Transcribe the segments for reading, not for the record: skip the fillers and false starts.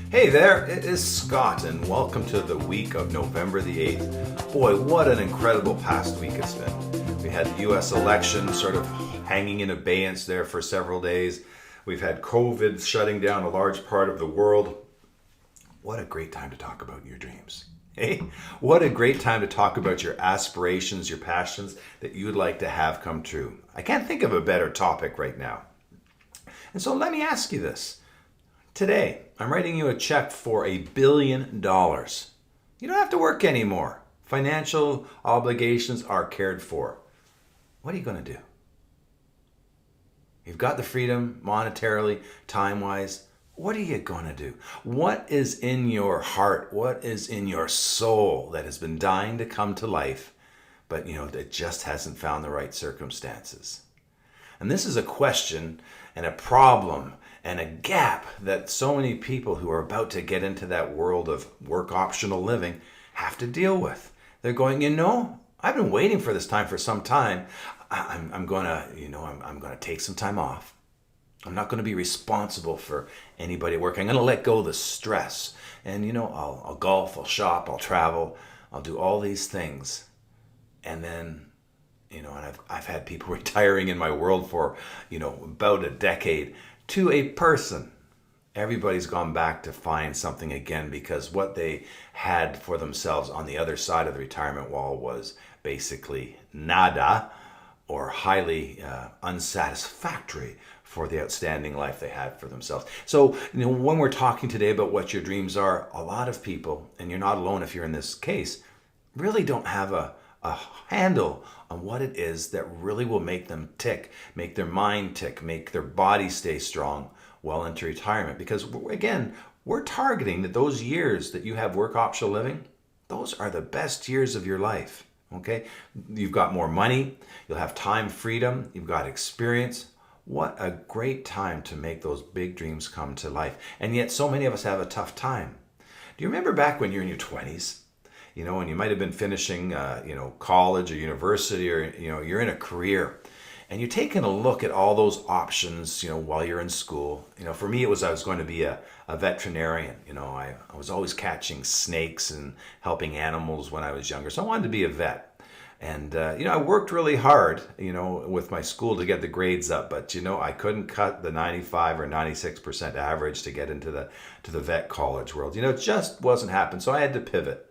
Hey there, it is Scott, and welcome to the week of November the 8th. Boy, what an incredible past week it's been. We had the U.S. election sort of hanging in abeyance there for several days. We've had COVID shutting down a large part of the world. What a great time to talk about your dreams. Hey, what a great time to talk about your aspirations, your passions that you'd like to have come true. I can't think of a better topic right now. And so let me ask you this. Today, I'm writing you a check for $1 billion. You don't have to work anymore. Financial obligations are cared for. What are you going to do? You've got the freedom monetarily, time-wise. What are you going to do? What is in your heart? What is in your soul that has been dying to come to life, but that just hasn't found the right circumstances? And this is a question and a problem and a gap that so many people who are about to get into that world of work optional living have to deal with. They're going, I've been waiting for this time for some time. I'm going to take some time off. I'm not going to be responsible for anybody at work. I'm going to let go of the stress. And, I'll golf, I'll shop, I'll travel, I'll do all these things. And then, and I've had people retiring in my world for, about a decade to a person. Everybody's gone back to find something again because what they had for themselves on the other side of the retirement wall was basically nada or highly unsatisfactory for the outstanding life they had for themselves. So, when we're talking today about what your dreams are, a lot of people, and you're not alone if you're in this case, really don't have a handle on what it is that really will make them tick, make their mind tick, make their body stay strong well into retirement. Because again, we're targeting that those years that you have work optional living, those are the best years of your life. Okay? You've got more money, you'll have time freedom, you've got experience. What a great time to make those big dreams come to life. And yet so many of us have a tough time. Do you remember back when you're in your 20s? And you might have been finishing, college or university, or, you're in a career, and you're taking a look at all those options, while you're in school. For me, I was going to be a veterinarian. I was always catching snakes and helping animals when I was younger. So I wanted to be a vet. And, I worked really hard, with my school to get the grades up, but, I couldn't cut the 95 or 96% average to get into the vet college world. It just wasn't happening. So I had to pivot.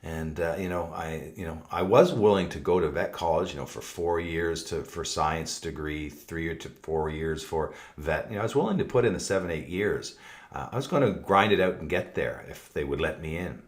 And, I was willing to go to vet college, for 4 years for science degree, 3 to 4 years for vet. I was willing to put in the 7-8 years. I was going to grind it out and get there if they would let me in.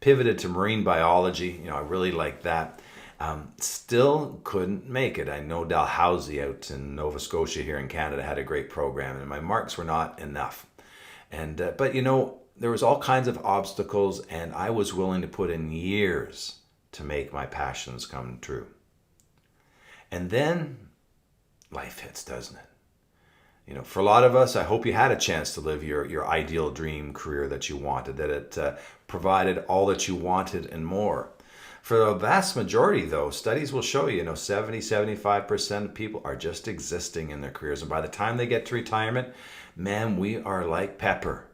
Pivoted to marine biology. I really liked that. Still couldn't make it. I know Dalhousie out in Nova Scotia here in Canada had a great program, and my marks were not enough. And, but there was all kinds of obstacles, and I was willing to put in years to make my passions come true. And then life hits, doesn't it? For a lot of us, I hope you had a chance to live your ideal dream career that you wanted, that it provided all that you wanted and more. For the vast majority, though, studies will show you, 70-75% of people are just existing in their careers. And by the time they get to retirement, man, we are like pepper.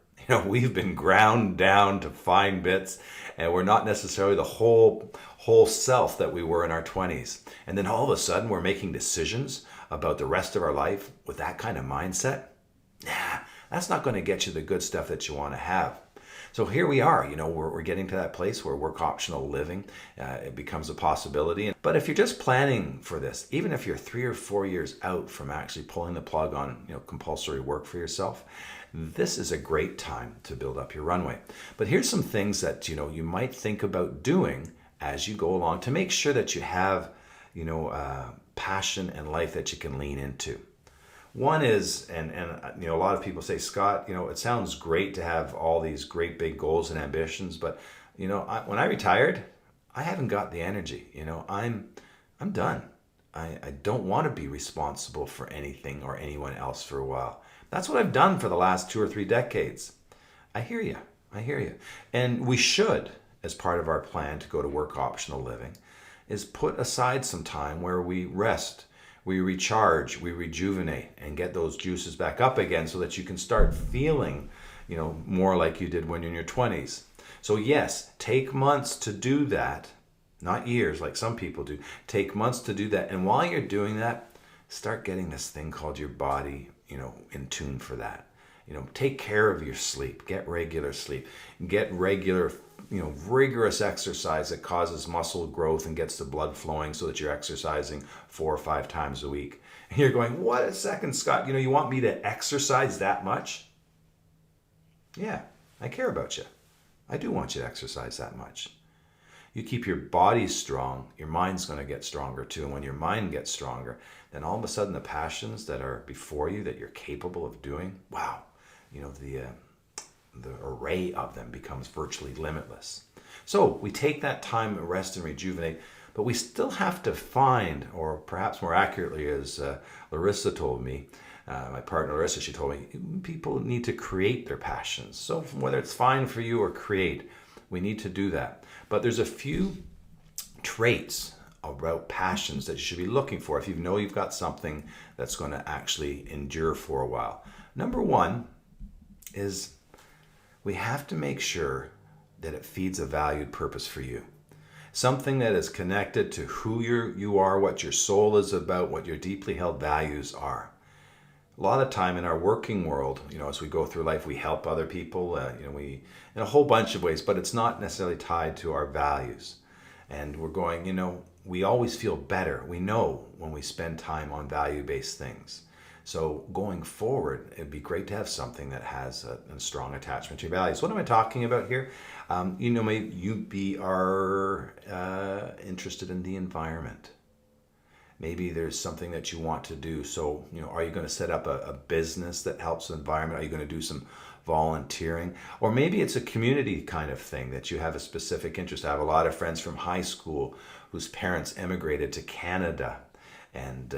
We've been ground down to fine bits, and we're not necessarily the whole self that we were in our 20s. And then all of a sudden, we're making decisions about the rest of our life with that kind of mindset. Nah, that's not going to get you the good stuff that you want to have. So here we are, we're getting to that place where work optional living, it becomes a possibility. But if you're just planning for this, even if you're 3 or 4 years out from actually pulling the plug on, compulsory work for yourself, this is a great time to build up your runway. But here's some things that, you might think about doing as you go along to make sure that you have, passion and life that you can lean into. One is, and a lot of people say, Scott, it sounds great to have all these great big goals and ambitions, but when I retired, I haven't got the energy. I'm done. I don't want to be responsible for anything or anyone else for a while. That's what I've done for the last 2 or 3 decades. I hear you. And we should, as part of our plan to go to work optional living, is put aside some time where we rest, we recharge, we rejuvenate, and get those juices back up again so that you can start feeling, more like you did when you're in your 20s. So yes, take months to do that, not years like some people do. Take months to do that. And while you're doing that, start getting this thing called your body, in tune for that. Take care of your sleep, get regular sleep, get regular, rigorous exercise that causes muscle growth and gets the blood flowing so that you're exercising 4 or 5 times a week. And you're going, what a second, Scott, you want me to exercise that much? Yeah, I care about you. I do want you to exercise that much. You keep your body strong, your mind's going to get stronger too. And when your mind gets stronger, then all of a sudden the passions that are before you that you're capable of doing, wow, the array of them becomes virtually limitless. So we take that time to rest and rejuvenate, but we still have to find, or perhaps more accurately, as Larissa told me, my partner Larissa, she told me, people need to create their passions. So whether it's find for you or create, we need to do that. But there's a few traits about passions that you should be looking for if you know you've got something that's going to actually endure for a while. Number one is we have to make sure that it feeds a valued purpose for you. Something that is connected to who you are, what your soul is about, what your deeply held values are. A lot of time in our working world, as we go through life, we help other people, we in a whole bunch of ways, but it's not necessarily tied to our values. And we're going, we always feel better. We know when we spend time on value-based things. So going forward, it'd be great to have something that has a strong attachment to your values. What am I talking about here? Maybe you are interested in the environment. Maybe there's something that you want to do. So, are you going to set up a business that helps the environment? Are you going to do some volunteering? Or maybe it's a community kind of thing that you have a specific interest. I have a lot of friends from high school whose parents emigrated to Canada. And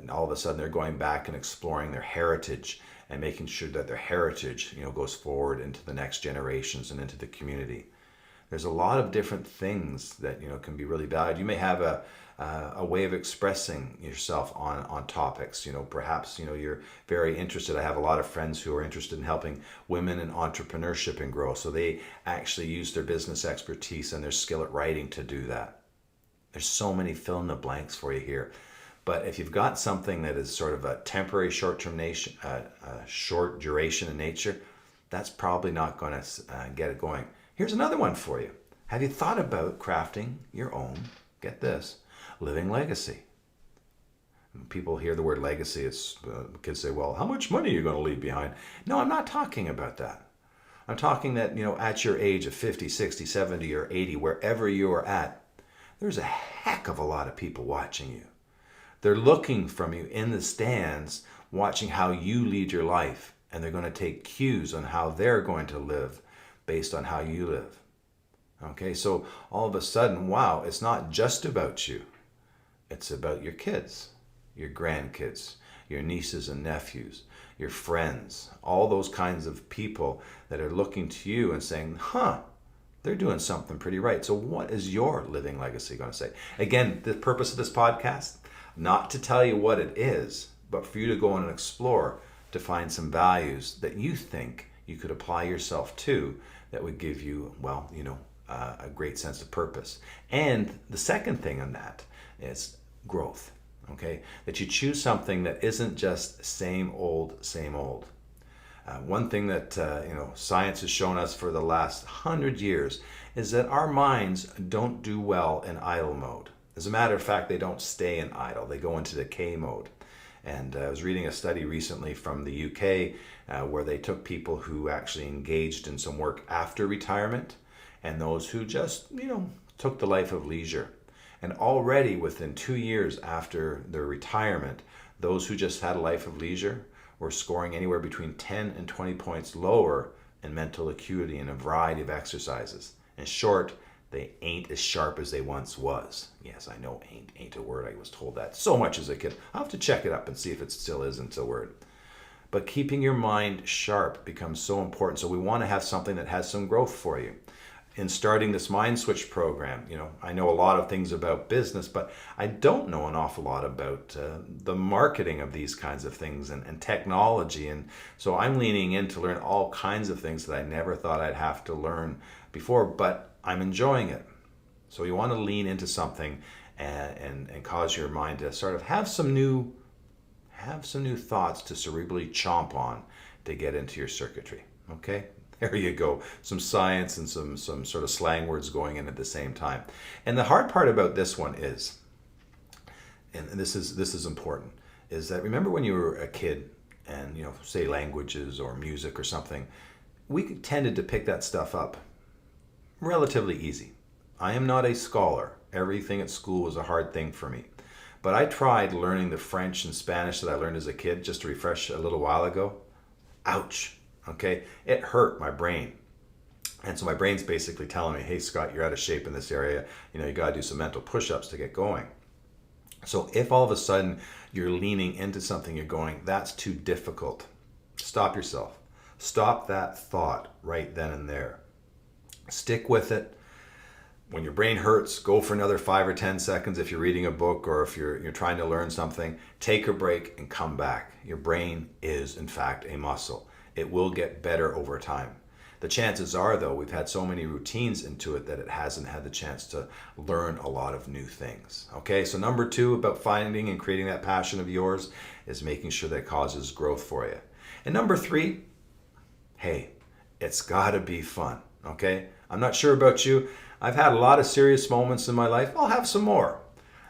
all of a sudden they're going back and exploring their heritage and making sure that their heritage, goes forward into the next generations and into the community. There's a lot of different things that, can be really valued. You may have a way of expressing yourself on topics. Perhaps, you're very interested. I have a lot of friends who are interested in helping women in entrepreneurship and growth. So they actually use their business expertise and their skill at writing to do that. There's so many fill in the blanks for you here. But if you've got something that is sort of a temporary short duration in nature, that's probably not going to get it going. Here's another one for you. Have you thought about crafting your own, get this, living legacy? When people hear the word legacy, kids say, well, how much money are you going to leave behind? No, I'm not talking about that. I'm talking that, at your age of 50, 60, 70, or 80, wherever you are at, there's a heck of a lot of people watching you. They're looking from you in the stands, watching how you lead your life, and they're going to take cues on how they're going to live based on how you live. Okay, so all of a sudden, wow, it's not just about you. It's about your kids, your grandkids, your nieces and nephews, your friends, all those kinds of people that are looking to you and saying, they're doing something pretty right. So what is your living legacy going to say? Again, the purpose of this podcast, not to tell you what it is, but for you to go and explore to find some values that you think you could apply yourself to that would give you, a great sense of purpose. And the second thing on that is growth, okay? That you choose something that isn't just same old, same old. One thing that, science has shown us for the last 100 years is that our minds don't do well in idle mode. As a matter of fact, they don't stay in idle. They go into decay mode. And I was reading a study recently from the UK where they took people who actually engaged in some work after retirement and those who just, took the life of leisure. And already within 2 years after their retirement, those who just had a life of leisure were scoring anywhere between 10 and 20 points lower in mental acuity in a variety of exercises. In short, they ain't as sharp as they once was. Yes, I know ain't a word. I was told that so much as a kid. I'll have to check it up and see if it still isn't a word. But keeping your mind sharp becomes so important. So we want to have something that has some growth for you. in starting this MindSwitch program. I know a lot of things about business, but I don't know an awful lot about the marketing of these kinds of things and technology. And so I'm leaning in to learn all kinds of things that I never thought I'd have to learn before, but I'm enjoying it. So you want to lean into something and cause your mind to sort of have some new thoughts to cerebrally chomp on to get into your circuitry. Okay? There you go. Some science and some sort of slang words going in at the same time. And the hard part about this one is, and this is important, is that remember when you were a kid and, say languages or music or something, we tended to pick that stuff up relatively easy. I am not a scholar. Everything at school was a hard thing for me. But I tried learning the French and Spanish that I learned as a kid, just to refresh a little while ago. Ouch. Okay, it hurt my brain. And so my brain's basically telling me, hey, Scott, you're out of shape in this area. You got to do some mental push-ups to get going. So if all of a sudden you're leaning into something, you're going, that's too difficult, stop yourself. Stop that thought right then and there. Stick with it. When your brain hurts, go for another 5 or 10 seconds if you're reading a book or if you're trying to learn something. Take a break and come back. Your brain is, in fact, a muscle. It will get better over time. The chances are, though, we've had so many routines into it that it hasn't had the chance to learn a lot of new things. Okay, so number 2 about finding and creating that passion of yours is making sure that it causes growth for you. And number 3, hey, it's got to be fun. Okay, I'm not sure about you. I've had a lot of serious moments in my life. I'll have some more.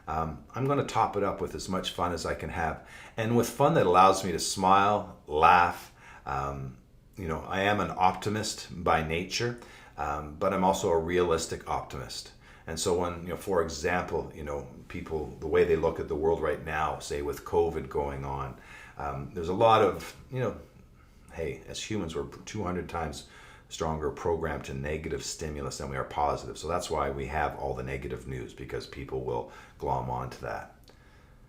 I'm going to top it up with as much fun as I can have. And with fun that allows me to smile, laugh. I am an optimist by nature, but I'm also a realistic optimist. And so when, for example, people, the way they look at the world right now, say with COVID going on, there's a lot of, hey, as humans, we're 200 times stronger programmed to negative stimulus than we are positive. So that's why we have all the negative news, because people will glom onto that.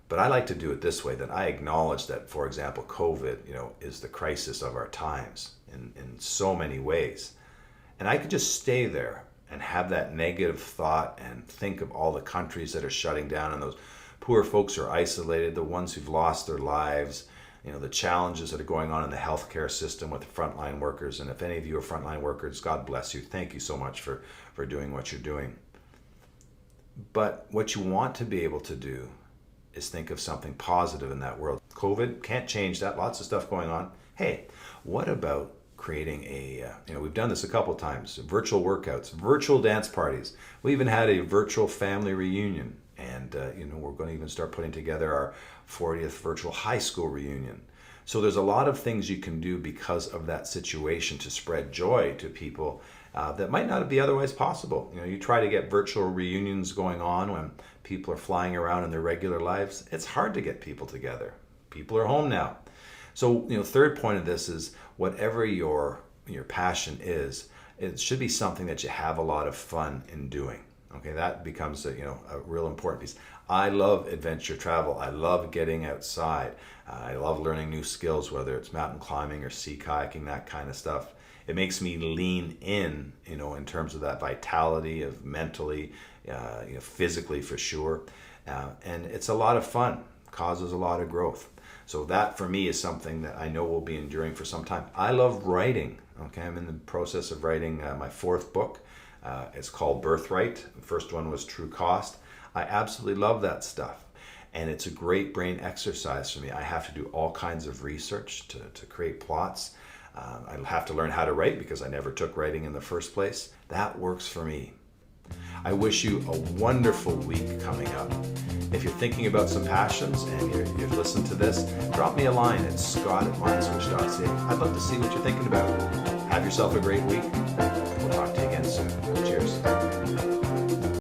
But I like to do it this way, that I acknowledge that, for example, COVID, is the crisis of our times in so many ways. And I could just stay there and have that negative thought and think of all the countries that are shutting down and those poor folks who are isolated, the ones who've lost their lives, the challenges that are going on in the healthcare system with the frontline workers. And if any of you are frontline workers, God bless you. Thank you so much for doing what you're doing. But what you want to be able to do is think of something positive in that world. COVID can't change that. Lots of stuff going on. Hey, what about creating we've done this a couple times, virtual workouts, virtual dance parties. We even had a virtual family reunion. And, we're going to even start putting together our 40th virtual high school reunion. So there's a lot of things you can do because of that situation to spread joy to people that might not be otherwise possible. You try to get virtual reunions going on when people are flying around in their regular lives. It's hard to get people together. People are home now. So, third point of this is whatever your passion is, it should be something that you have a lot of fun in doing. Okay, that becomes a real important piece. I love adventure travel. I love getting outside. I love learning new skills, whether it's mountain climbing or sea kayaking, that kind of stuff. It makes me lean in, in terms of that vitality of mentally, physically for sure. And it's a lot of fun, causes a lot of growth. So that for me is something that I know will be enduring for some time. I love writing. Okay, I'm in the process of writing my 4th book. It's called Birthright. The first one was True Cost. I absolutely love that stuff. And it's a great brain exercise for me. I have to do all kinds of research to create plots. I have to learn how to write because I never took writing in the first place. That works for me. I wish you a wonderful week coming up. If you're thinking about some passions and you've listened to this, drop me a line at scott@mindswitch.ca. I'd love to see what you're thinking about. Have yourself a great week. We'll talk to you again soon. Cheers.